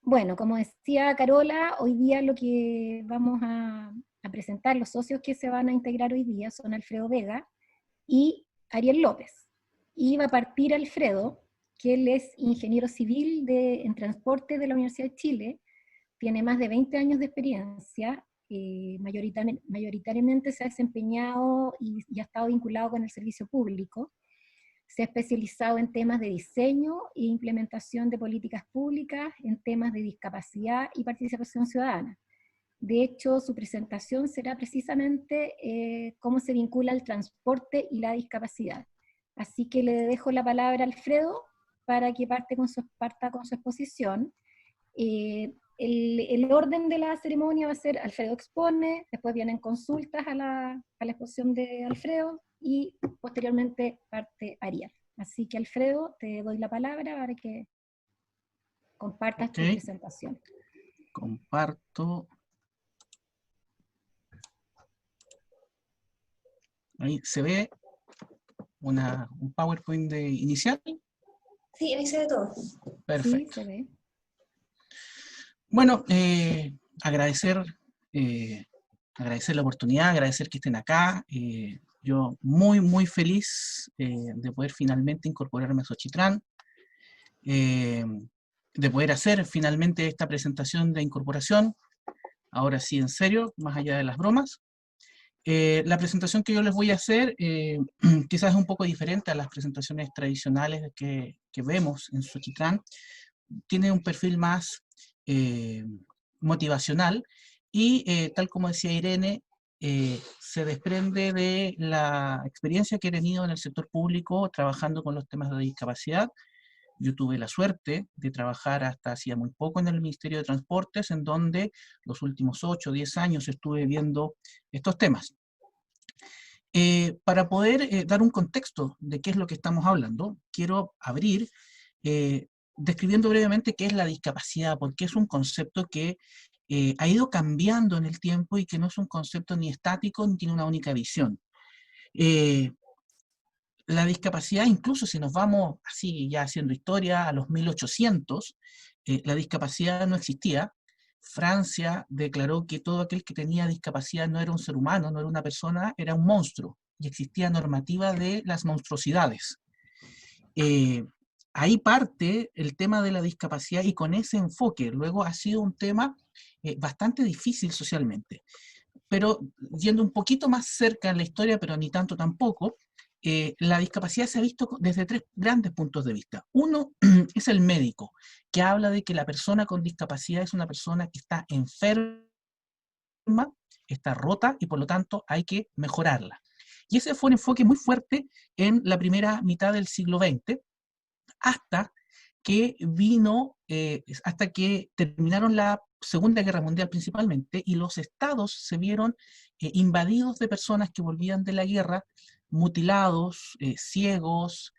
Bueno, como decía Carola, hoy día lo que vamos a presentar, los socios que se van a integrar hoy día son Alfredo Vega y Ariel López. Y va a partir Alfredo, que él es ingeniero civil en transporte de la Universidad de Chile, tiene más de 20 años de experiencia, mayoritariamente se ha desempeñado y ha estado vinculado con el servicio público. Se ha especializado en temas de diseño e implementación de políticas públicas, en temas de discapacidad y participación ciudadana. De hecho, su presentación será precisamente cómo se vincula el transporte y la discapacidad. Así que le dejo la palabra a Alfredo para que parta con su exposición. El orden de la ceremonia va a ser Alfredo expone, después vienen consultas a la exposición de Alfredo y posteriormente parte Ariel. Así que Alfredo, te doy la palabra para que compartas tu Ok, presentación. comparto. Ahí se ve un PowerPoint inicial. Sí, ahí se ve todo. Sí, Perfecto. se ve. Bueno, agradecer la oportunidad, agradecer que estén acá. Yo muy feliz de poder finalmente incorporarme a Xochitlán, de poder hacer finalmente esta presentación de incorporación. Ahora sí, en serio, más allá de las bromas. La presentación que yo les voy a hacer quizás es un poco diferente a las presentaciones tradicionales que vemos en Xochitlán. Tiene un perfil más motivacional y tal como decía Irene, se desprende de la experiencia que he tenido en el sector público trabajando con los temas de discapacidad. Yo tuve la suerte de trabajar hasta hacía muy poco en el Ministerio de Transportes, en donde los últimos 8 o 10 años estuve viendo estos temas. Para poder dar un contexto de qué es lo que estamos hablando, quiero abrir describiendo brevemente qué es la discapacidad, porque es un concepto que ha ido cambiando en el tiempo y que no es un concepto ni estático ni tiene una única visión. La discapacidad, incluso si nos vamos así ya haciendo historia a los 1800, la discapacidad no existía. Francia declaró que todo aquel que tenía discapacidad no era un ser humano, no era una persona, era un monstruo, y existía normativa de las monstruosidades. Ahí parte el tema de la discapacidad y con ese enfoque. Luego ha sido un tema bastante difícil socialmente. Pero yendo un poquito más cerca en la historia, pero ni tanto tampoco, la discapacidad se ha visto desde 3 grandes puntos de vista. Uno es el médico, que habla de que la persona con discapacidad es una persona que está enferma, está rota y por lo tanto hay que mejorarla. Y ese fue un enfoque muy fuerte en la primera mitad del siglo XX, hasta que hasta que terminaron la Segunda Guerra Mundial principalmente, y los estados se vieron invadidos de personas que volvían de la guerra, mutilados, ciegos,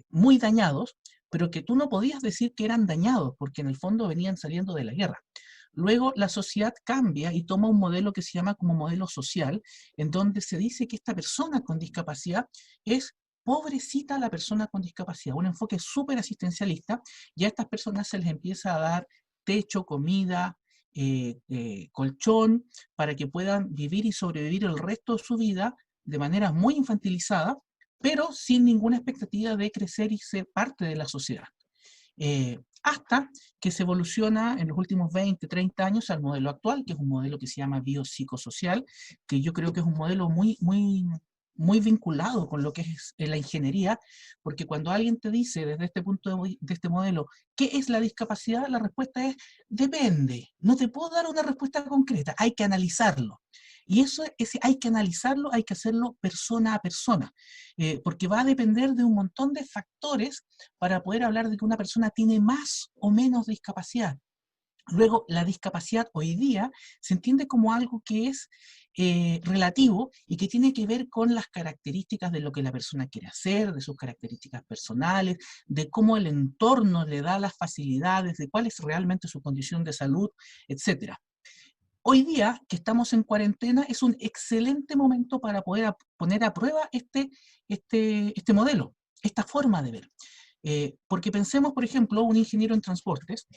muy dañados, pero que tú no podías decir que eran dañados, porque en el fondo venían saliendo de la guerra. Luego la sociedad cambia y toma un modelo que se llama como modelo social, en donde se dice que esta persona con discapacidad es pobrecita la persona con discapacidad, un enfoque súper asistencialista, y a estas personas se les empieza a dar techo, comida, colchón, para que puedan vivir y sobrevivir el resto de su vida de manera muy infantilizada, pero sin ninguna expectativa de crecer y ser parte de la sociedad. Hasta que se evoluciona en los últimos 20, 30 años al modelo actual, que es un modelo que se llama biopsicosocial, que yo creo que es un modelo muy vinculado con lo que es la ingeniería, porque cuando alguien te dice desde este punto de este modelo, ¿qué es la discapacidad? La respuesta es, depende. No te puedo dar una respuesta concreta, hay que analizarlo. Y ese hay que analizarlo, hay que hacerlo persona a persona, porque va a depender de un montón de factores para poder hablar de que una persona tiene más o menos discapacidad. Luego, la discapacidad hoy día se entiende como algo que es relativo y que tiene que ver con las características de lo que la persona quiere hacer, de sus características personales, de cómo el entorno le da las facilidades, de cuál es realmente su condición de salud, etc. Hoy día, que estamos en cuarentena, es un excelente momento para poder poner a prueba este modelo, esta forma de ver. Porque pensemos, por ejemplo, un ingeniero en transportes,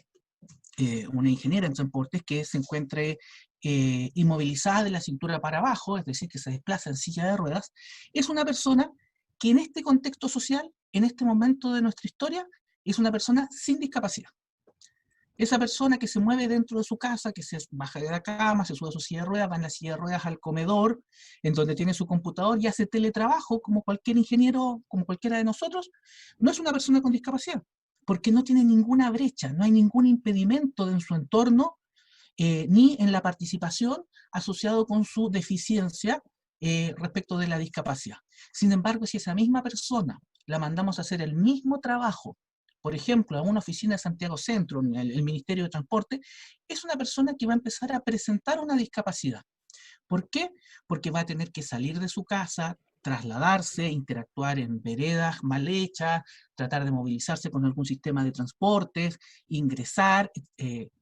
una ingeniera en transportes que se encuentre inmovilizada de la cintura para abajo, es decir, que se desplaza en silla de ruedas, es una persona que en este contexto social, en este momento de nuestra historia, es una persona sin discapacidad. Esa persona que se mueve dentro de su casa, que se baja de la cama, se sube a su silla de ruedas, va en la silla de ruedas al comedor, en donde tiene su computador y hace teletrabajo como cualquier ingeniero, como cualquiera de nosotros, no es una persona con discapacidad, porque no tiene ninguna brecha, no hay ningún impedimento en su entorno, ni en la participación asociado con su deficiencia respecto de la discapacidad. Sin embargo, si esa misma persona la mandamos a hacer el mismo trabajo, por ejemplo, a una oficina de Santiago Centro, en el Ministerio de Transporte, es una persona que va a empezar a presentar una discapacidad. ¿Por qué? Porque va a tener que salir de su casa, trasladarse, interactuar en veredas mal hechas, tratar de movilizarse con algún sistema de transportes, ingresar.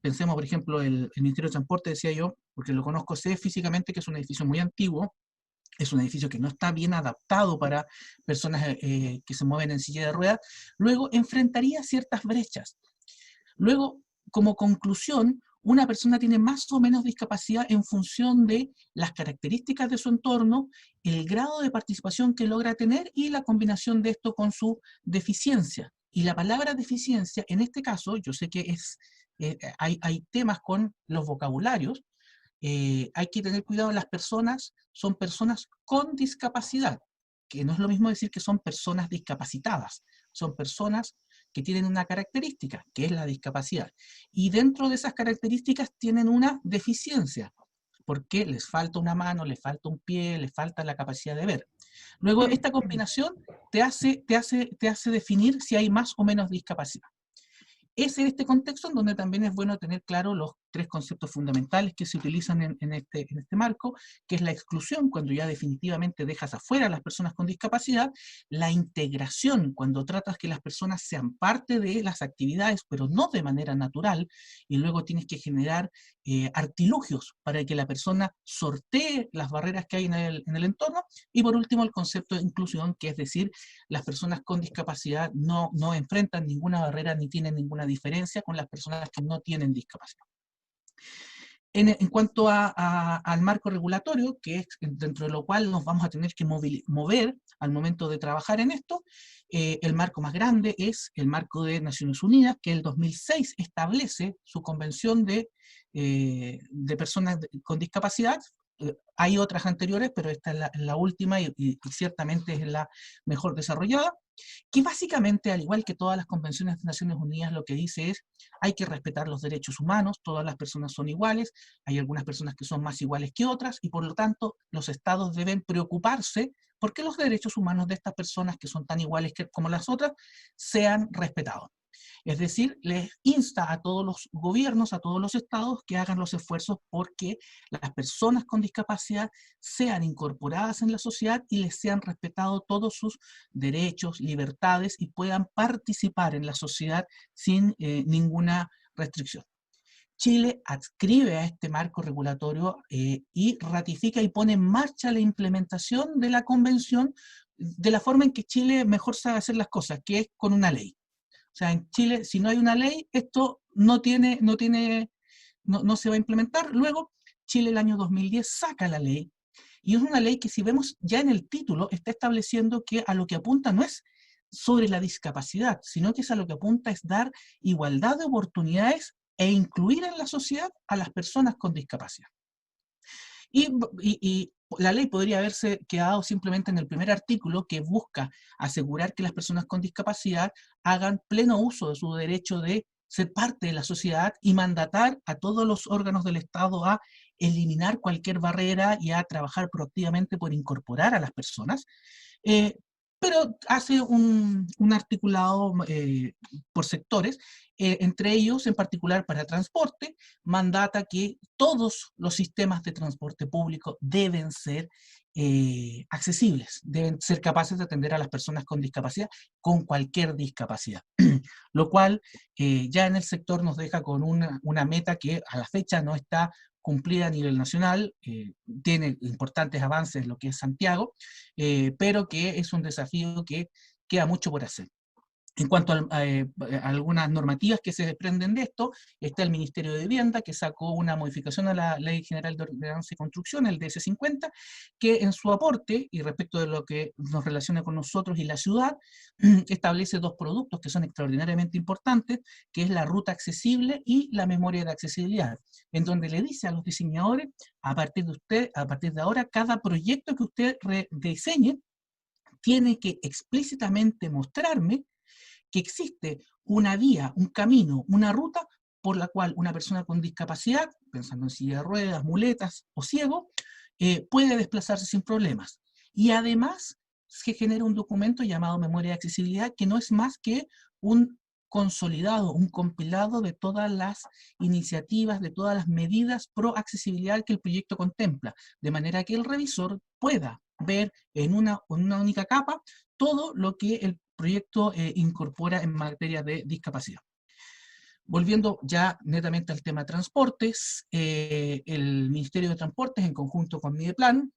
Pensemos, por ejemplo, el Ministerio de Transporte, decía yo, porque lo conozco, sé físicamente que es un edificio muy antiguo, es un edificio que no está bien adaptado para personas que se mueven en silla de ruedas, luego enfrentaría ciertas brechas. Luego, como conclusión, una persona tiene más o menos discapacidad en función de las características de su entorno, el grado de participación que logra tener y la combinación de esto con su deficiencia. Y la palabra deficiencia, en este caso, yo sé que hay temas con los vocabularios, hay que tener cuidado, las personas son personas con discapacidad, que no es lo mismo decir que son personas discapacitadas, son personas que tienen una característica, que es la discapacidad. Y dentro de esas características tienen una deficiencia, porque les falta una mano, les falta un pie, les falta la capacidad de ver. Luego, esta combinación te hace definir si hay más o menos discapacidad. Es en este contexto en donde también es bueno tener claro los tres conceptos fundamentales que se utilizan en este marco, que es la exclusión, cuando ya definitivamente dejas afuera a las personas con discapacidad, la integración, cuando tratas que las personas sean parte de las actividades, pero no de manera natural, y luego tienes que generar artilugios para que la persona sortee las barreras que hay en el entorno, y por último el concepto de inclusión, que es decir, las personas con discapacidad no enfrentan ninguna barrera ni tienen ninguna diferencia con las personas que no tienen discapacidad. En cuanto al marco regulatorio, que es dentro de lo cual nos vamos a tener que mover al momento de trabajar en esto, el marco más grande es el marco de Naciones Unidas, que el 2006 establece su convención de personas con discapacidad. Hay otras anteriores, pero esta es la última y ciertamente es la mejor desarrollada, que básicamente, al igual que todas las convenciones de Naciones Unidas, lo que dice es hay que respetar los derechos humanos, todas las personas son iguales, hay algunas personas que son más iguales que otras, y por lo tanto los estados deben preocuparse porque los derechos humanos de estas personas que son tan iguales como las otras sean respetados. Es decir, les insta a todos los gobiernos, a todos los estados, que hagan los esfuerzos porque las personas con discapacidad sean incorporadas en la sociedad y les sean respetados todos sus derechos, libertades y puedan participar en la sociedad sin ninguna restricción. Chile adscribe a este marco regulatorio y ratifica y pone en marcha la implementación de la convención de la forma en que Chile mejor sabe hacer las cosas, que es con una ley. O sea, en Chile, si no hay una ley, esto no se va a implementar. Luego, Chile el año 2010 saca la ley, y es una ley que, si vemos ya en el título, está estableciendo que a lo que apunta no es sobre la discapacidad, sino que a lo que apunta es dar igualdad de oportunidades e incluir en la sociedad a las personas con discapacidad. Y la ley podría haberse quedado simplemente en el primer artículo, que busca asegurar que las personas con discapacidad hagan pleno uso de su derecho de ser parte de la sociedad y mandatar a todos los órganos del Estado a eliminar cualquier barrera y a trabajar proactivamente por incorporar a las personas. Pero hace un articulado por sectores, entre ellos, en particular para transporte, mandata que todos los sistemas de transporte público deben ser accesibles, deben ser capaces de atender a las personas con discapacidad, con cualquier discapacidad. Lo cual ya en el sector nos deja con una meta que a la fecha no está cumplida a nivel nacional, tiene importantes avances en lo que es Santiago, pero que es un desafío que queda mucho por hacer. En cuanto a algunas normativas que se desprenden de esto, está el Ministerio de Vivienda, que sacó una modificación a la Ley General de Ordenanza y Construcción, el DS-50, que en su aporte, y respecto de lo que nos relaciona con nosotros y la ciudad, establece dos productos que son extraordinariamente importantes, que es la ruta accesible y la memoria de accesibilidad, en donde le dice a los diseñadores, a partir de ahora, cada proyecto que usted diseñe tiene que explícitamente mostrarme que existe una vía, un camino, una ruta por la cual una persona con discapacidad, pensando en silla de ruedas, muletas o ciego, puede desplazarse sin problemas. Y además se genera un documento llamado Memoria de Accesibilidad, que no es más que un consolidado, un compilado de todas las iniciativas, de todas las medidas pro accesibilidad que el proyecto contempla, de manera que el revisor pueda ver en una única capa todo lo que el proyecto incorpora en materia de discapacidad. Volviendo ya netamente al tema transportes, el Ministerio de Transportes, en conjunto con Mideplan,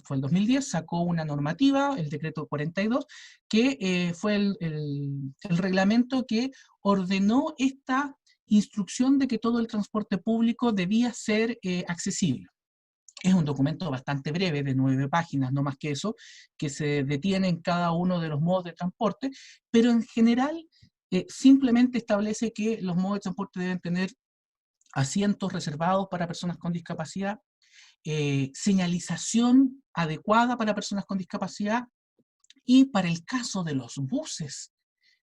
fue el 2010, sacó una normativa, el decreto 42, que fue el reglamento que ordenó esta instrucción de que todo el transporte público debía ser accesible. Es un documento bastante breve, de 9 páginas, no más que eso, que se detiene en cada uno de los modos de transporte, pero en general simplemente establece que los modos de transporte deben tener asientos reservados para personas con discapacidad, señalización adecuada para personas con discapacidad, y para el caso de los buses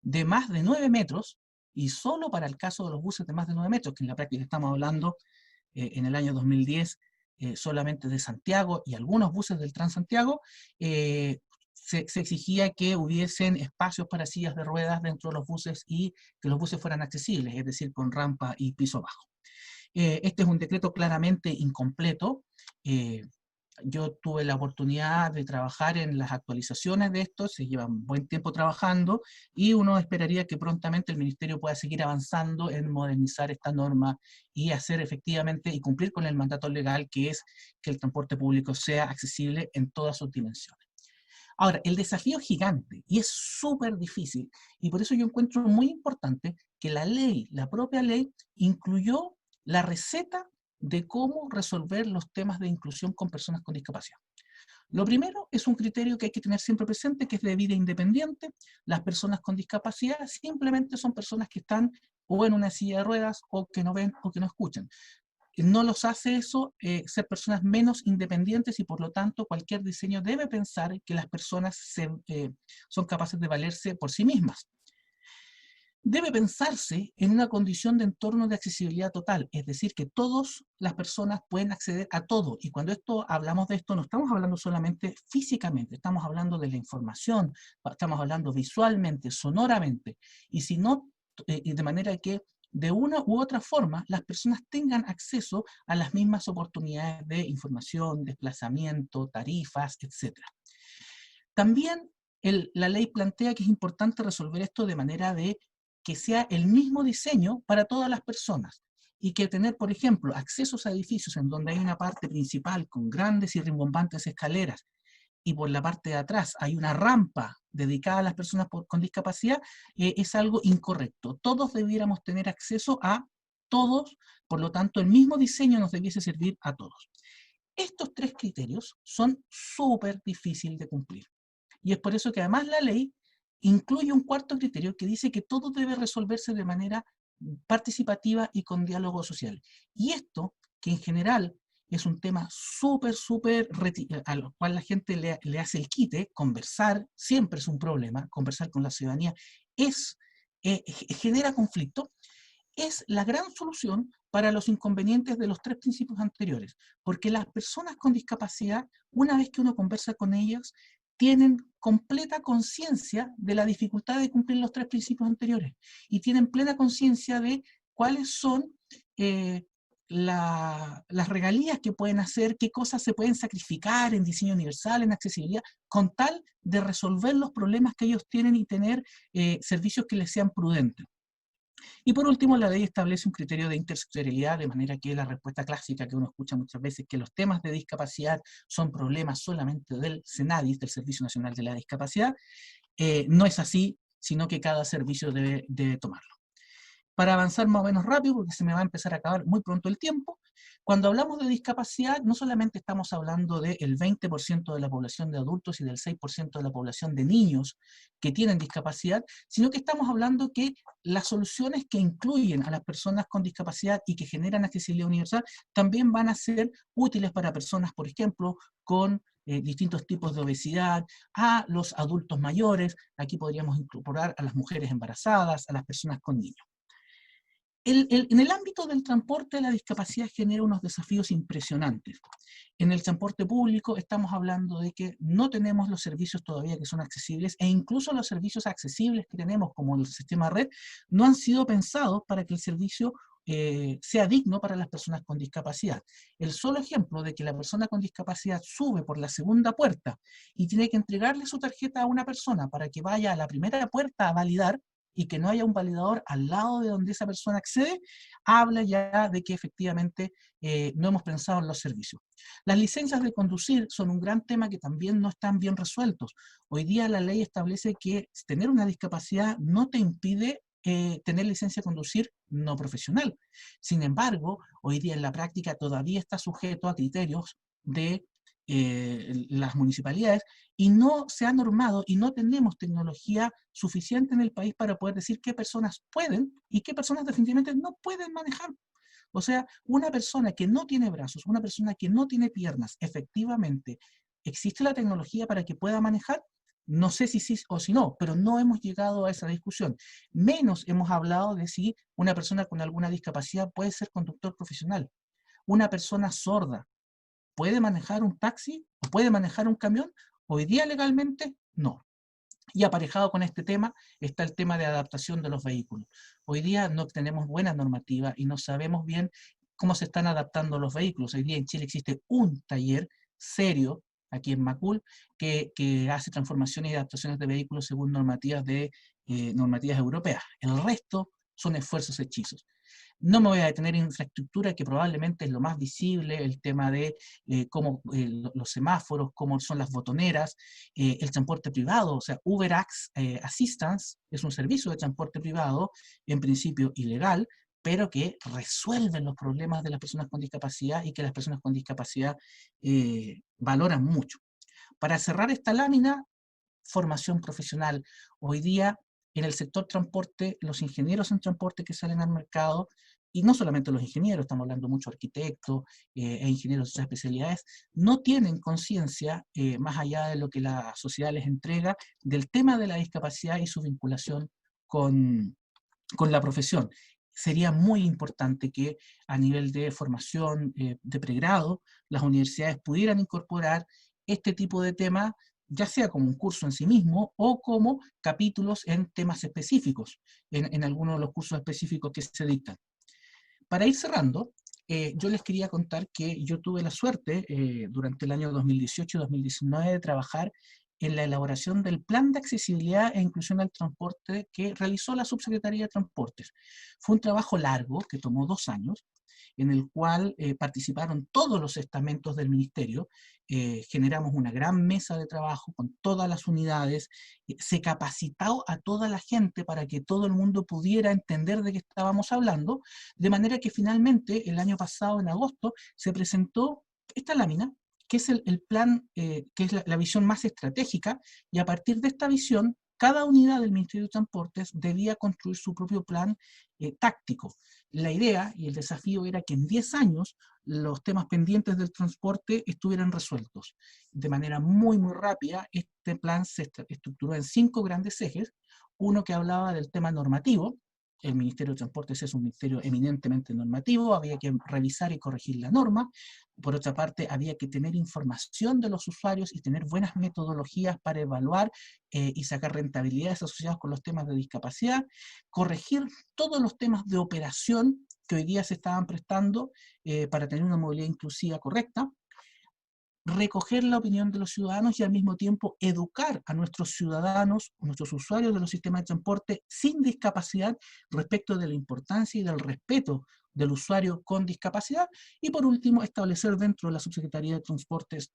de más de 9 metros, y solo para el caso de los buses de más de 9 metros, que en la práctica estamos hablando en el año 2010 solamente de Santiago y algunos buses del Transantiago, se exigía que hubiesen espacios para sillas de ruedas dentro de los buses y que los buses fueran accesibles, es decir, con rampa y piso bajo. Este es un decreto claramente incompleto. Yo tuve la oportunidad de trabajar en las actualizaciones de esto, se llevan buen tiempo trabajando y uno esperaría que prontamente el Ministerio pueda seguir avanzando en modernizar esta norma y hacer efectivamente y cumplir con el mandato legal, que es que el transporte público sea accesible en todas sus dimensiones. Ahora, el desafío es gigante y es súper difícil, y por eso yo encuentro muy importante que la ley, la propia ley, incluyó la receta de cómo resolver los temas de inclusión con personas con discapacidad. Lo primero es un criterio que hay que tener siempre presente, que es de vida independiente. Las personas con discapacidad simplemente son personas que están o en una silla de ruedas, o que no ven, o que no escuchan. No los hace eso ser personas menos independientes, y por lo tanto cualquier diseño debe pensar que las personas son capaces de valerse por sí mismas. Debe pensarse en una condición de entorno de accesibilidad total, es decir, que todas las personas pueden acceder a todo. Y cuando hablamos de esto, no estamos hablando solamente físicamente, estamos hablando de la información, estamos hablando visualmente, sonoramente, y si no, de manera que de una u otra forma las personas tengan acceso a las mismas oportunidades de información, desplazamiento, tarifas, etc. También la ley plantea que es importante resolver esto de manera de que sea el mismo diseño para todas las personas, y que tener, por ejemplo, accesos a edificios en donde hay una parte principal con grandes y rimbombantes escaleras y por la parte de atrás hay una rampa dedicada a las personas con discapacidad, es algo incorrecto. Todos debiéramos tener acceso a todos, por lo tanto el mismo diseño nos debiese servir a todos. Estos 3 criterios son súper difíciles de cumplir. Y es por eso que además la ley incluye un cuarto criterio que dice que todo debe resolverse de manera participativa y con diálogo social. Y esto, que en general es un tema súper, a lo cual la gente le hace el quite, conversar siempre es un problema, conversar con la ciudadanía genera conflicto, es la gran solución para los inconvenientes de los 3 principios anteriores, porque las personas con discapacidad, una vez que uno conversa con ellas, tienen completa conciencia de la dificultad de cumplir los 3 principios anteriores, y tienen plena conciencia de cuáles son las regalías que pueden hacer, qué cosas se pueden sacrificar en diseño universal, en accesibilidad, con tal de resolver los problemas que ellos tienen y tener servicios que les sean prudentes. Y por último, la ley establece un criterio de intersectorialidad, de manera que la respuesta clásica que uno escucha muchas veces, que los temas de discapacidad son problemas solamente del SENADIS, del Servicio Nacional de la Discapacidad, no es así. sino que cada servicio debe tomarlo. Para avanzar más o menos rápido, porque se me va a empezar a acabar muy pronto el tiempo, cuando hablamos de discapacidad, no solamente estamos hablando del 20% de la población de adultos y del 6% de la población de niños que tienen discapacidad, sino que estamos hablando que las soluciones que incluyen a las personas con discapacidad y que generan accesibilidad universal también van a ser útiles para personas, por ejemplo, con distintos tipos de obesidad, a los adultos mayores, aquí podríamos incorporar a las mujeres embarazadas, a las personas con niños. En el ámbito del transporte, la discapacidad genera unos desafíos impresionantes. En el transporte público estamos hablando de que no tenemos los servicios todavía que son accesibles, e incluso los servicios accesibles que tenemos, como el sistema red, no han sido pensados para que el servicio sea digno para las personas con discapacidad. El solo ejemplo de que la persona con discapacidad sube por la segunda puerta y tiene que entregarle su tarjeta a una persona para que vaya a la primera puerta a validar, y que no haya un validador al lado de donde esa persona accede, habla ya de que efectivamente no hemos pensado en los servicios. Las licencias de conducir son un gran tema que también no están bien resueltos. Hoy día la ley establece que tener una discapacidad no te impide tener licencia de conducir no profesional. Sin embargo, hoy día en la práctica todavía está sujeto a criterios de las municipalidades, y no se ha normado y no tenemos tecnología suficiente en el país para poder decir qué personas pueden y qué personas definitivamente no pueden manejar. O sea, una persona que no tiene brazos, una persona que no tiene piernas, efectivamente, ¿existe la tecnología para que pueda manejar? No sé si sí o si no, pero no hemos llegado a esa discusión. Menos hemos hablado de si una persona con alguna discapacidad puede ser conductor profesional. Una persona sorda ¿puede manejar un taxi o puede manejar un camión? Hoy día legalmente no. Y aparejado con este tema está el tema de adaptación de los vehículos. Hoy día no tenemos buena normativa y no sabemos bien cómo se están adaptando los vehículos. Hoy día en Chile existe un taller serio, aquí en Macul, que hace transformaciones y adaptaciones de vehículos según normativas europeas. El resto son esfuerzos hechizos. No me voy a detener en infraestructura, que probablemente es lo más visible, el tema de cómo los semáforos, cómo son las botoneras, el transporte privado, o sea, UberX Assistance es un servicio de transporte privado, en principio ilegal, pero que resuelve los problemas de las personas con discapacidad y que las personas con discapacidad valoran mucho. Para cerrar esta lámina, formación profesional. Hoy día, en el sector transporte, los ingenieros en transporte que salen al mercado, y no solamente los ingenieros, estamos hablando mucho de arquitectos e ingenieros de otras especialidades, no tienen conciencia, más allá de lo que la sociedad les entrega, del tema de la discapacidad y su vinculación con la profesión. Sería muy importante que a nivel de formación de pregrado, las universidades pudieran incorporar este tipo de temas, ya sea como un curso en sí mismo o como capítulos en temas específicos, en algunos de los cursos específicos que se dictan. Para ir cerrando, yo les quería contar que yo tuve la suerte durante el año 2018 y 2019 de trabajar en la elaboración del Plan de Accesibilidad e Inclusión al Transporte que realizó la Subsecretaría de Transportes. Fue un trabajo largo que tomó 2 años, en el cual participaron todos los estamentos del ministerio, generamos una gran mesa de trabajo con todas las unidades, se capacitó a toda la gente para que todo el mundo pudiera entender de qué estábamos hablando, de manera que finalmente el año pasado, en agosto, se presentó esta lámina, que es el plan, que es la visión más estratégica, y a partir de esta visión, cada unidad del Ministerio de Transportes debía construir su propio plan táctico. La idea y el desafío era que en 10 años los temas pendientes del transporte estuvieran resueltos. De manera muy, muy rápida, este plan se estructuró en 5 grandes ejes. Uno que hablaba del tema normativo. El Ministerio de Transportes es un ministerio eminentemente normativo, había que revisar y corregir la norma. Por otra parte, había que tener información de los usuarios y tener buenas metodologías para evaluar y sacar rentabilidades asociadas con los temas de discapacidad, corregir todos los temas de operación que hoy día se estaban prestando para tener una movilidad inclusiva correcta, recoger la opinión de los ciudadanos y al mismo tiempo educar a nuestros ciudadanos, nuestros usuarios de los sistemas de transporte sin discapacidad respecto de la importancia y del respeto del usuario con discapacidad, y por último establecer dentro de la Subsecretaría de Transportes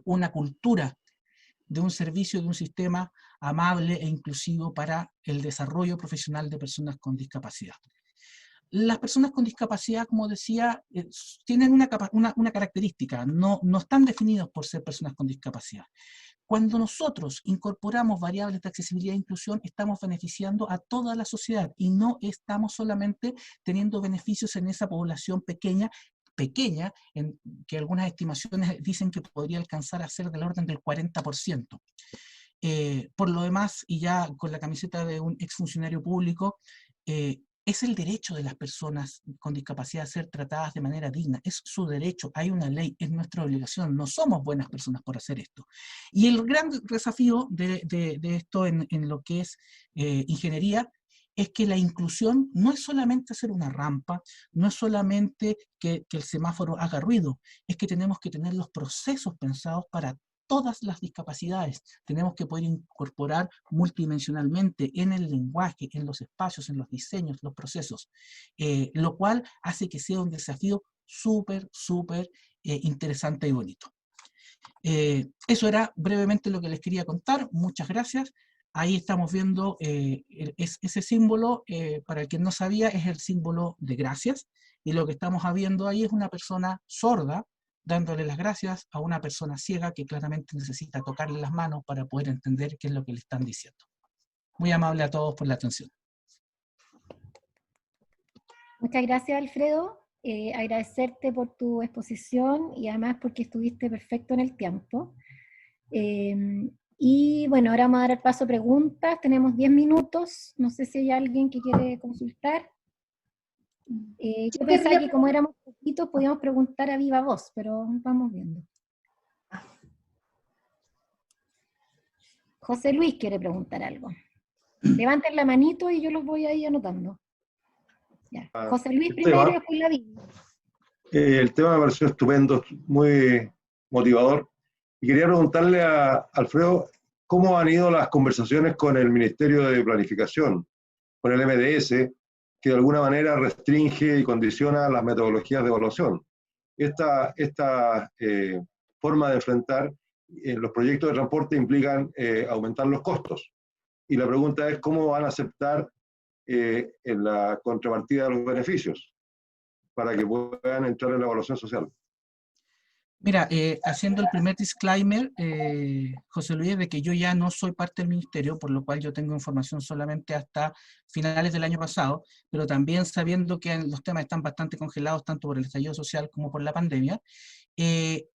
una cultura de un servicio, de un sistema amable e inclusivo para el desarrollo profesional de personas con discapacidad. Las personas con discapacidad, como decía, tienen una característica, no están definidos por ser personas con discapacidad. Cuando nosotros incorporamos variables de accesibilidad e inclusión, estamos beneficiando a toda la sociedad y no estamos solamente teniendo beneficios en esa población pequeña, en que algunas estimaciones dicen que podría alcanzar a ser del orden del 40%. Por lo demás, y ya con la camiseta de un exfuncionario público, es el derecho de las personas con discapacidad a ser tratadas de manera digna, es su derecho, hay una ley, es nuestra obligación, no somos buenas personas por hacer esto. Y el gran desafío de esto en lo que es ingeniería, es que la inclusión no es solamente hacer una rampa, no es solamente que el semáforo haga ruido, es que tenemos que tener los procesos pensados para todas las discapacidades. Tenemos que poder incorporar multidimensionalmente en el lenguaje, en los espacios, en los diseños, los procesos, lo cual hace que sea un desafío súper interesante y bonito. Eso era brevemente lo que les quería contar. Muchas gracias. Ahí estamos viendo ese símbolo, para el que no sabía, es el símbolo de gracias, y lo que estamos viendo ahí es una persona sorda dándole las gracias a una persona ciega que claramente necesita tocarle las manos para poder entender qué es lo que le están diciendo. Muy amable a todos por la atención. Muchas gracias, Alfredo. Agradecerte por tu exposición y además porque estuviste perfecto en el tiempo. Y bueno, ahora vamos a dar el paso a preguntas. Tenemos 10 minutos. No sé si hay alguien que quiere consultar. Yo pensaba que como éramos poquitos podíamos preguntar a viva voz, pero vamos viendo. José Luis quiere preguntar algo. Levanten la manito y yo los voy ahí anotando. Ya. José Luis primero y después la Vivi. El tema me pareció estupendo, muy motivador. Y quería preguntarle a Alfredo, ¿cómo han ido las conversaciones con el Ministerio de Planificación, con el MDS, que de alguna manera restringe y condiciona las metodologías de evaluación? Esta forma de enfrentar los proyectos de transporte implican aumentar los costos. Y la pregunta es, ¿cómo van a aceptar en la contrapartida de los beneficios para que puedan entrar en la evaluación social? Mira, haciendo el primer disclaimer, José Luis, de que yo ya no soy parte del ministerio, por lo cual yo tengo información solamente hasta finales del año pasado, pero también sabiendo que los temas están bastante congelados, tanto por el estallido social como por la pandemia, el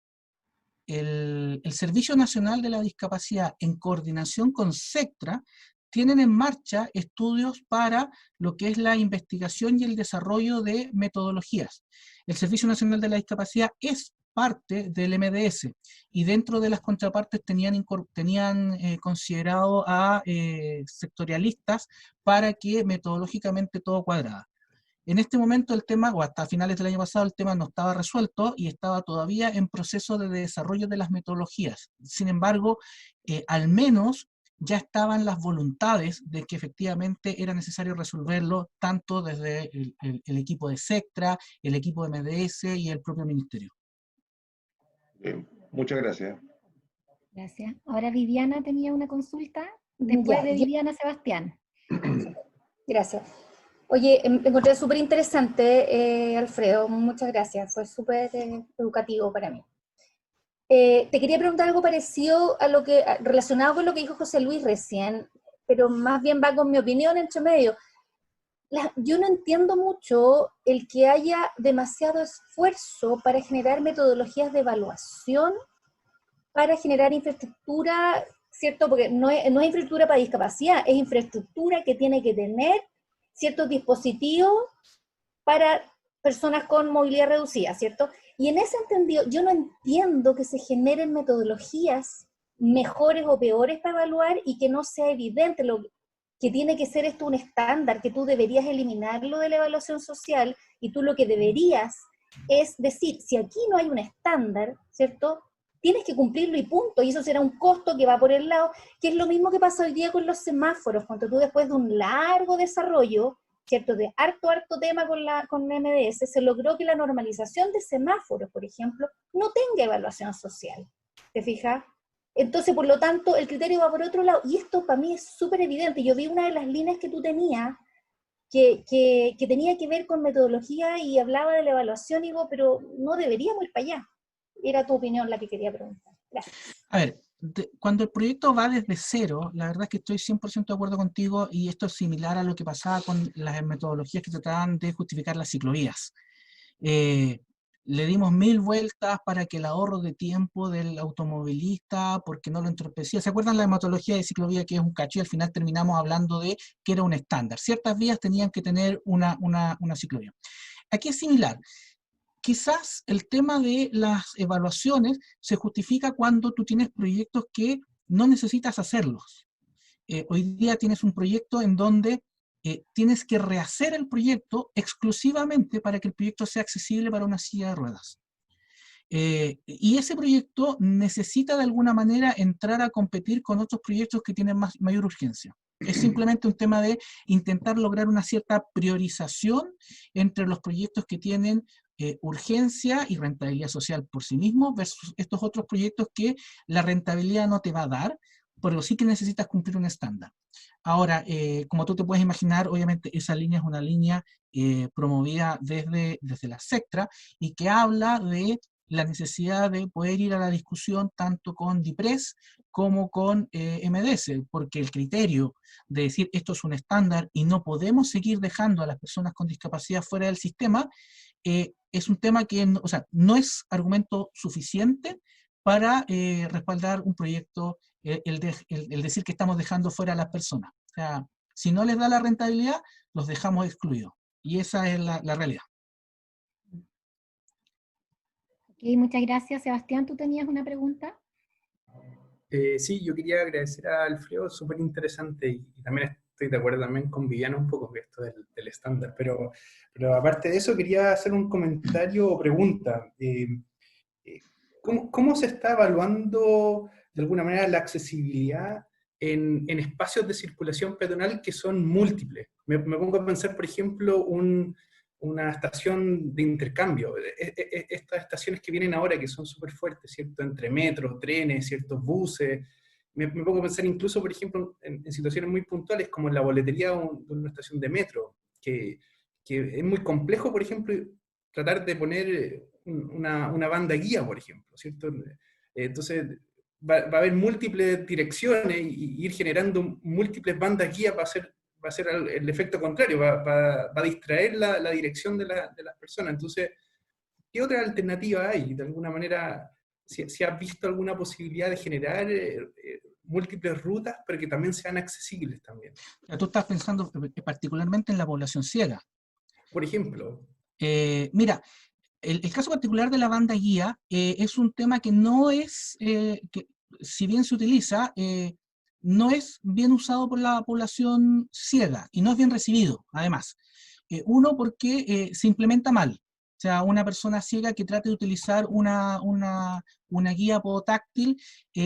Servicio Nacional de la Discapacidad, en coordinación con SECTRA, tienen en marcha estudios para lo que es la investigación y el desarrollo de metodologías. El Servicio Nacional de la Discapacidad es parte del MDS, y dentro de las contrapartes tenían considerado a sectorialistas para que metodológicamente todo cuadrara. En este momento el tema, o hasta finales del año pasado, el tema no estaba resuelto y estaba todavía en proceso de desarrollo de las metodologías. Sin embargo, al menos ya estaban las voluntades de que efectivamente era necesario resolverlo, tanto desde el equipo de SECTRA, el equipo de MDS y el propio ministerio. Muchas gracias. Gracias. Ahora Viviana tenía una consulta. Después de Viviana, Sebastián. Gracias. Oye, encontré súper interesante, Alfredo. Muchas gracias. Fue súper educativo para mí. Te quería preguntar algo parecido a relacionado con lo que dijo José Luis recién, pero más bien va con mi opinión entre medio. Yo no entiendo mucho el que haya demasiado esfuerzo para generar metodologías de evaluación, para generar infraestructura, ¿cierto? Porque no es infraestructura para discapacidad, es infraestructura que tiene que tener ciertos dispositivos para personas con movilidad reducida, ¿cierto? Y en ese entendido, yo no entiendo que se generen metodologías mejores o peores para evaluar y que no sea evidente que tiene que ser esto un estándar, que tú deberías eliminarlo de la evaluación social, y tú lo que deberías es decir, si aquí no hay un estándar, ¿cierto?, tienes que cumplirlo y punto, y eso será un costo que va por el lado, que es lo mismo que pasa hoy día con los semáforos, cuando tú después de un largo desarrollo, ¿cierto?, de harto tema con MDS, se logró que la normalización de semáforos, por ejemplo, no tenga evaluación social, ¿te fijas? Entonces, por lo tanto, el criterio va por otro lado. Y esto para mí es súper evidente. Yo vi una de las líneas que tú tenías que tenía que ver con metodología y hablaba de la evaluación, y digo, pero no deberíamos ir para allá. Era tu opinión la que quería preguntar. Gracias. A ver, cuando el proyecto va desde cero, la verdad es que estoy 100% de acuerdo contigo, y esto es similar a lo que pasaba con las metodologías que trataban de justificar las ciclovías. Le dimos 1000 vueltas para que el ahorro de tiempo del automovilista, porque no lo entorpecía. ¿Se acuerdan la metodología de ciclovía, que es un cacho, y al final terminamos hablando de que era un estándar? Ciertas vías tenían que tener una ciclovía. Aquí es similar. Quizás el tema de las evaluaciones se justifica cuando tú tienes proyectos que no necesitas hacerlos. Hoy día tienes un proyecto en donde tienes que rehacer el proyecto exclusivamente para que el proyecto sea accesible para una silla de ruedas. Y ese proyecto necesita de alguna manera entrar a competir con otros proyectos que tienen mayor urgencia. Es simplemente un tema de intentar lograr una cierta priorización entre los proyectos que tienen urgencia y rentabilidad social por sí mismos versus estos otros proyectos que la rentabilidad no te va a dar, pero sí que necesitas cumplir un estándar. Ahora, como tú te puedes imaginar, obviamente esa línea es una línea promovida desde la SECTRA, y que habla de la necesidad de poder ir a la discusión tanto con DIPRES como con MDS, porque el criterio de decir esto es un estándar y no podemos seguir dejando a las personas con discapacidad fuera del sistema, es un tema que no, o sea, no es argumento suficiente para respaldar un proyecto, el decir que estamos dejando fuera a las personas. O sea, si no les da la rentabilidad, los dejamos excluidos. Y esa es la realidad. Ok, muchas gracias. Sebastián, ¿tú tenías una pregunta? Sí, yo quería agradecer a Alfredo, súper interesante, y también estoy de acuerdo también con Viviana un poco con esto del estándar, pero aparte de eso quería hacer un comentario o pregunta. ¿Cómo se está evaluando de alguna manera la accesibilidad en espacios de circulación peatonal que son múltiples? Me pongo a pensar, por ejemplo, una estación de intercambio. Estas estaciones que vienen ahora, que son súper fuertes, ¿cierto? Entre metros, trenes, ciertos buses. Me pongo a pensar incluso, por ejemplo, en situaciones muy puntuales, como en la boletería de una estación de metro, que es muy complejo, por ejemplo, tratar de poner una banda guía, por ejemplo, ¿cierto? Entonces, va a haber múltiples direcciones y ir generando múltiples bandas guía va a ser el efecto contrario, va a distraer la dirección de las personas. Entonces, ¿qué otra alternativa hay? De alguna manera, si has visto alguna posibilidad de generar múltiples rutas, pero que también sean accesibles también. Tú estás pensando particularmente en la población ciega. Por ejemplo. Mira, el caso particular de la banda guía es un tema que no es, que si bien se utiliza, no es bien usado por la población ciega y no es bien recibido, además. Uno, porque se implementa mal. O sea, una persona ciega que trate de utilizar una guía podotáctil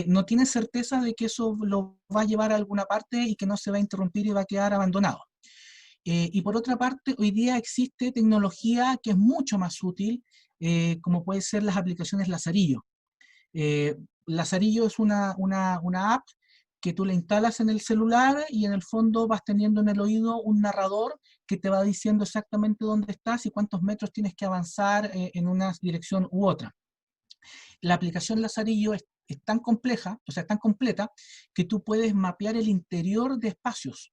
no tiene certeza de que eso lo va a llevar a alguna parte y que no se va a interrumpir y va a quedar abandonado. Y por otra parte, hoy día existe tecnología que es mucho más útil, como puede ser las aplicaciones Lazarillo. Lazarillo es una app que tú la instalas en el celular y en el fondo vas teniendo en el oído un narrador que te va diciendo exactamente dónde estás y cuántos metros tienes que avanzar en una dirección u otra. La aplicación Lazarillo es tan compleja, o sea, tan completa, que tú puedes mapear el interior de espacios.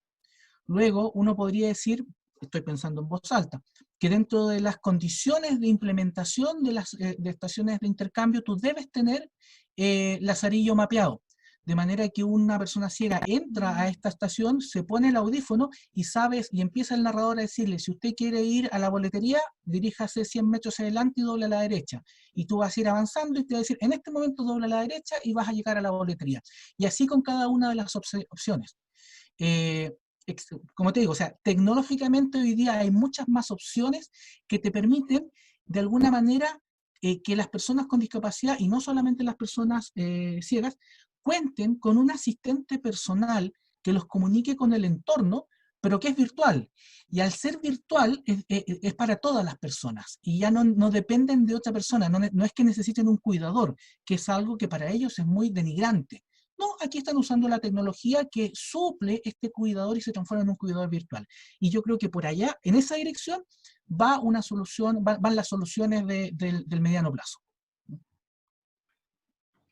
Luego uno podría decir, estoy pensando en voz alta, que dentro de las condiciones de implementación de las de estaciones de intercambio, tú debes tener Lazarillo mapeado. De manera que una persona ciega entra a esta estación, se pone el audífono y sabes, y empieza el narrador a decirle, si usted quiere ir a la boletería, diríjase 100 metros adelante y doble a la derecha. Y tú vas a ir avanzando y te va a decir, en este momento dobla a la derecha y vas a llegar a la boletería. Y así con cada una de las opciones. Como te digo, o sea, tecnológicamente hoy día hay muchas más opciones que te permiten, de alguna manera, que las personas con discapacidad, y no solamente las personas ciegas, cuenten con un asistente personal que los comunique con el entorno pero que es virtual. Y al ser virtual es para todas las personas y ya no dependen de otra persona, no es que necesiten un cuidador, que es algo que para ellos es muy denigrante. No, aquí están usando la tecnología que suple este cuidador y se transforma en un cuidador virtual. Y yo creo que por allá, en esa dirección, van las soluciones del mediano plazo.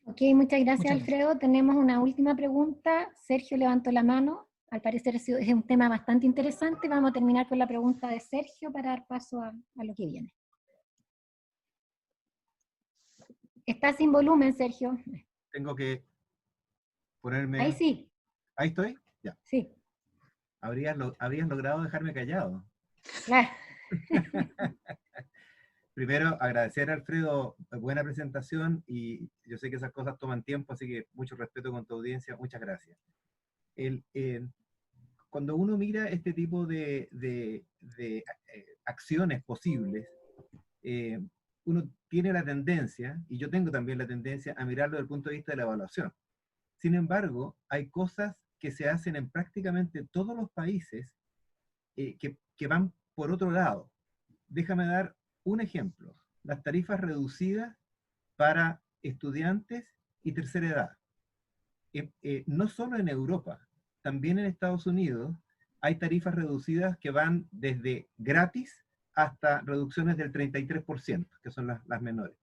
Ok, muchas gracias, Muchas Alfredo. Tenemos una última pregunta. Sergio levantó la mano. Al parecer es un tema bastante interesante. Vamos a terminar con la pregunta de Sergio para dar paso a lo que viene. Está sin volumen, Sergio. Tengo que ponerme... Ahí sí. ¿Ahí estoy? Ya. Sí. Habrías logrado dejarme callado. Claro. Primero, agradecer a Alfredo, buena presentación, y yo sé que esas cosas toman tiempo, así que mucho respeto con tu audiencia, muchas gracias. Cuando uno mira este tipo de acciones posibles, uno tiene la tendencia, y yo tengo también la tendencia, a mirarlo desde el punto de vista de la evaluación. Sin embargo, hay cosas que se hacen en prácticamente todos los países que van por otro lado. Déjame dar un ejemplo. Las tarifas reducidas para estudiantes y tercera edad. No solo en Europa, también en Estados Unidos hay tarifas reducidas que van desde gratis hasta reducciones del 33%, que son las menores.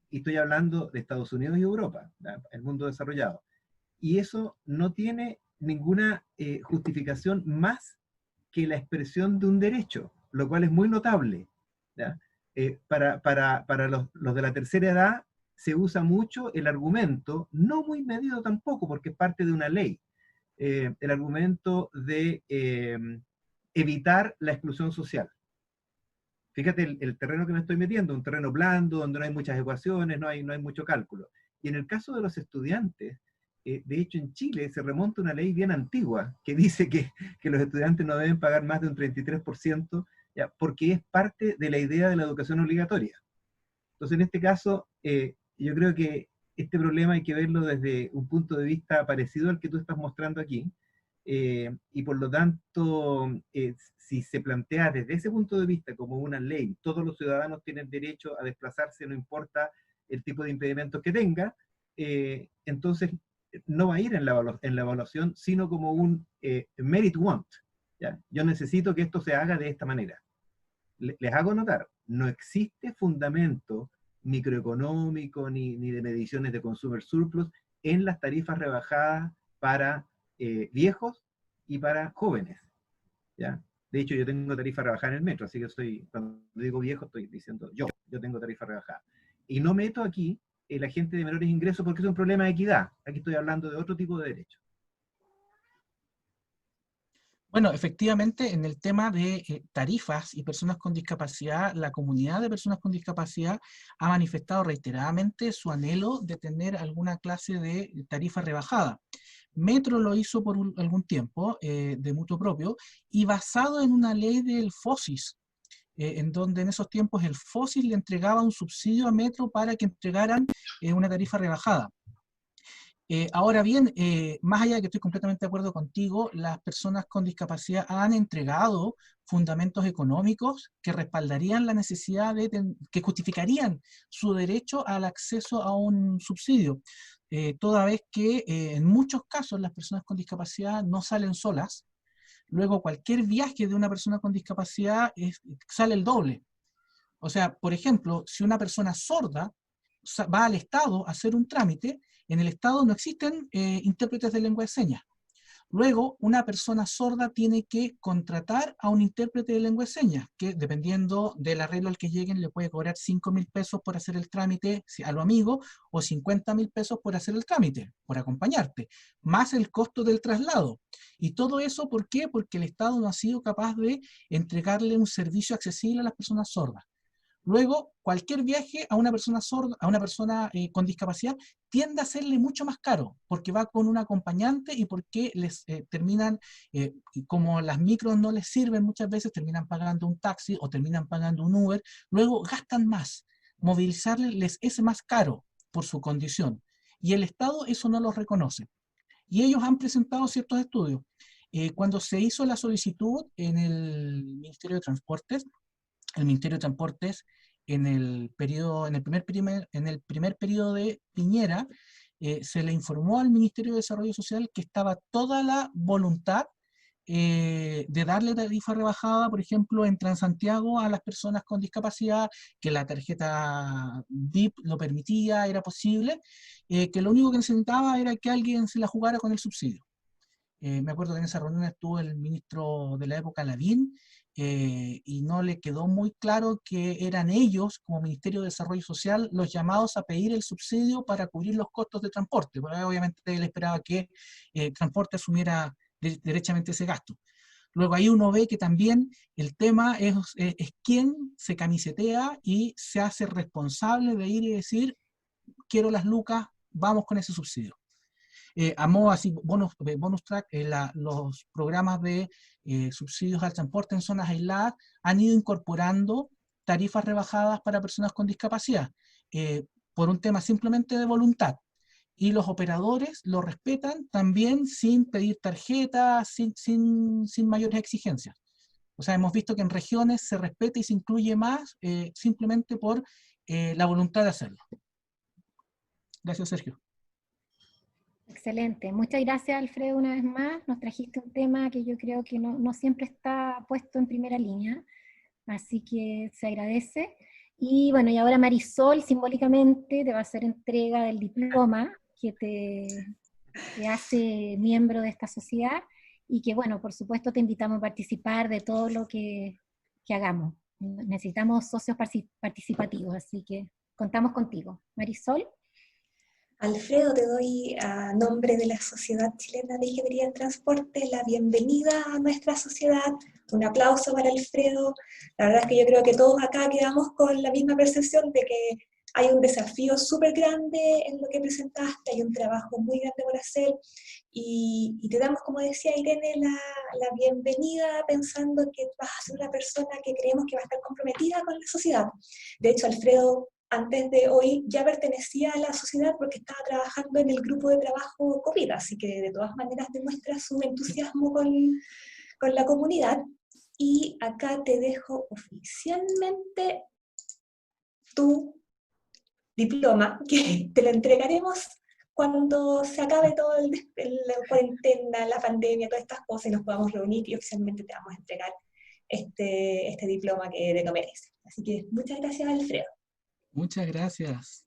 Y estoy hablando de Estados Unidos y Europa, el mundo desarrollado. Y eso no tiene ninguna justificación más que la expresión de un derecho, lo cual es muy notable, ¿ya? Para los de la tercera edad se usa mucho el argumento, no muy medido tampoco, porque es parte de una ley, el argumento de evitar la exclusión social. Fíjate el terreno que me estoy metiendo, un terreno blando, donde no hay muchas ecuaciones, no hay mucho cálculo. Y en el caso de los estudiantes, de hecho en Chile se remonta una ley bien antigua que dice que los estudiantes no deben pagar más de un 33%, ¿ya? Porque es parte de la idea de la educación obligatoria. Entonces en este caso, yo creo que este problema hay que verlo desde un punto de vista parecido al que tú estás mostrando aquí, y por lo tanto, si se plantea desde ese punto de vista como una ley, todos los ciudadanos tienen derecho a desplazarse, no importa el tipo de impedimentos que tenga, entonces no va a ir en la evaluación, sino como un merit want, ¿ya? Yo necesito que esto se haga de esta manera. Les hago notar, no existe fundamento microeconómico ni de mediciones de consumer surplus en las tarifas rebajadas para viejos y para jóvenes, ¿ya? De hecho, yo tengo tarifa rebajada en el metro, así que cuando digo viejo estoy diciendo yo tengo tarifa rebajada. Y no meto aquí la gente de menores ingresos porque es un problema de equidad. Aquí estoy hablando de otro tipo de derechos. Bueno, efectivamente, en el tema de tarifas y personas con discapacidad, la comunidad de personas con discapacidad ha manifestado reiteradamente su anhelo de tener alguna clase de tarifa rebajada. Metro lo hizo por algún tiempo, de mutuo propio, y basado en una ley del FOSIS, en donde en esos tiempos el FOSIS le entregaba un subsidio a Metro para que entregaran una tarifa rebajada. Ahora bien, más allá de que estoy completamente de acuerdo contigo, las personas con discapacidad han entregado fundamentos económicos que respaldarían la necesidad que justificarían su derecho al acceso a un subsidio, toda vez que en muchos casos las personas con discapacidad no salen solas. Luego cualquier viaje de una persona con discapacidad sale el doble. O sea, por ejemplo, si una persona sorda va al Estado a hacer un trámite, en el Estado no existen intérpretes de lengua de señas. Luego, una persona sorda tiene que contratar a un intérprete de lengua de señas, que dependiendo del arreglo al que lleguen, le puede cobrar 5.000 pesos por hacer el trámite a lo amigo, o 50.000 pesos por hacer el trámite, por acompañarte, más el costo del traslado. Y todo eso, ¿por qué? Porque el Estado no ha sido capaz de entregarle un servicio accesible a las personas sordas. Luego, cualquier viaje a una persona sorda, a una persona con discapacidad, tiende a serle mucho más caro, porque va con un acompañante y porque les terminan, como las micros no les sirven muchas veces, terminan pagando un taxi o terminan pagando un Uber, luego gastan más. Movilizarles les es más caro por su condición. Y el Estado eso no lo reconoce. Y ellos han presentado ciertos estudios. Cuando se hizo la solicitud en el Ministerio de Transportes, el Ministerio de Transportes en el primer periodo de Piñera, se le informó al Ministerio de Desarrollo Social que estaba toda la voluntad de darle tarifa rebajada, por ejemplo, en Transantiago a las personas con discapacidad, que la tarjeta VIP lo permitía, era posible, que lo único que necesitaba era que alguien se la jugara con el subsidio. Me acuerdo que en esa reunión estuvo el ministro de la época, Lavín, y no le quedó muy claro que eran ellos, como Ministerio de Desarrollo Social, los llamados a pedir el subsidio para cubrir los costos de transporte, porque obviamente él esperaba que transporte asumiera derechamente ese gasto. Luego ahí uno ve que también el tema es quién se camisetea y se hace responsable de ir y decir, quiero las lucas, vamos con ese subsidio. A modo así, bonus track, los programas de subsidios al transporte en zonas aisladas han ido incorporando tarifas rebajadas para personas con discapacidad, por un tema simplemente de voluntad. Y los operadores lo respetan también sin pedir tarjetas, sin mayores exigencias. O sea, hemos visto que en regiones se respeta y se incluye más simplemente por la voluntad de hacerlo. Gracias, Sergio. Excelente. Muchas gracias, Alfredo, una vez más. Nos trajiste un tema que yo creo que no siempre está puesto en primera línea, así que se agradece. Y bueno, y ahora Marisol simbólicamente te va a hacer entrega del diploma que te hace miembro de esta sociedad y que, bueno, por supuesto te invitamos a participar de todo lo que hagamos. Necesitamos socios participativos, así que contamos contigo. Marisol. Alfredo, te doy a nombre de la Sociedad Chilena de Ingeniería en Transporte la bienvenida a nuestra sociedad. Un aplauso para Alfredo. La verdad es que yo creo que todos acá quedamos con la misma percepción de que hay un desafío súper grande en lo que presentaste, hay un trabajo muy grande por hacer y te damos, como decía Irene, la bienvenida pensando que vas a ser una persona que creemos que va a estar comprometida con la sociedad. De hecho, Alfredo, antes de hoy ya pertenecía a la sociedad porque estaba trabajando en el grupo de trabajo COVID, así que de todas maneras demuestra su entusiasmo con la comunidad. Y acá te dejo oficialmente tu diploma, que te lo entregaremos cuando se acabe todo la cuarentena, la pandemia, todas estas cosas, y nos podamos reunir y oficialmente te vamos a entregar este diploma que te lo mereces. Así que muchas gracias, Alfredo. Muchas gracias.